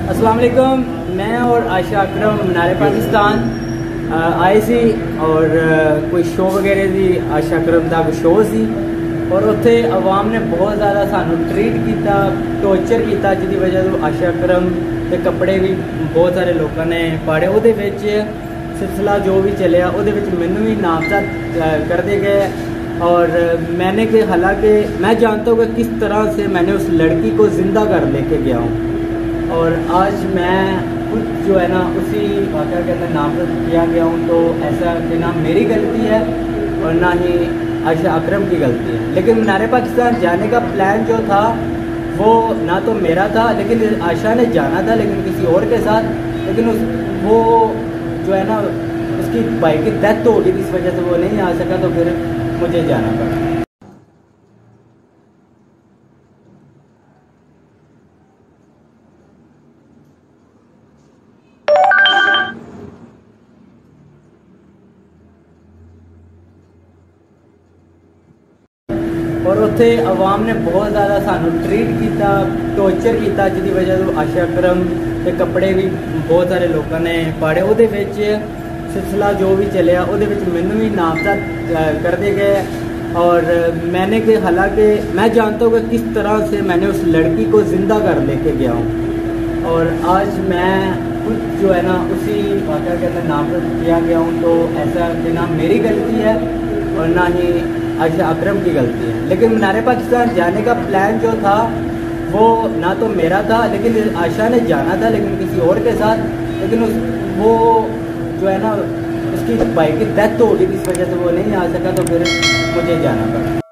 अस्सलाम वालेकुम। मैं और आयशा अकरम मीनार पाकिस्तान आए सी और कोई शो वगैरह की आयशा अकरम का शो सी और उत्थे आवाम ने बहुत ज़्यादा सानू ट्रीट किया, टॉर्चर किया, जिसकी वजह से आयशा अकरम के कपड़े भी बहुत सारे लोगों ने पाड़े। वो सिलसिला जो भी चलिया वो मैनू भी नामजद करते गए और मैंने कि हालांकि मैं जानता हूँ कि किस तरह से मैंने उस लड़की को ज़िंदा कर लेके गया हूँ और आज मैं खुद जो है ना उसी वाक़या के अंदर नामजद किया गया हूँ। तो ऐसा कि ना मेरी गलती है और ना ही आयशा अकरम की गलती है। लेकिन मीनार पाकिस्तान जाने का प्लान जो था वो ना तो मेरा था, लेकिन आयशा ने जाना था लेकिन किसी और के साथ। लेकिन वो जो है ना उसकी भाई की डेथ तो हो गई, इस वजह से वो नहीं आ सका, तो फिर मुझे जाना पड़ा। और उत्थे आवाम ने बहुत ज़्यादा सानू ट्रीट किया, टॉर्चर किया, जिसकी वजह से आयशा अकरम के कपड़े भी बहुत सारे लोगों ने पाड़े। वो सिलसिला जो भी चलिया वो मैनू भी नामजद करते गए और मैंने कि हालांकि मैं जानता हूँ कि किस तरह से मैंने उस लड़की को ज़िंदा कर लेके गया हूँ और आज मैं खुद जो है ना उसी वाक़या के अंदर नामजद किया गया हूँ। तो ऐसा कि ना मेरी गलती है और ना ही आयशा अकरम की गलती है। लेकिन मीनार पाकिस्तान जाने का प्लान जो था वो ना तो मेरा था, लेकिन आयशा ने जाना था लेकिन किसी और के साथ। लेकिन वो जो है ना उसकी भाई की डेथ तो हो गई, इस वजह से वो नहीं आ सका, तो फिर मुझे जाना पड़ा।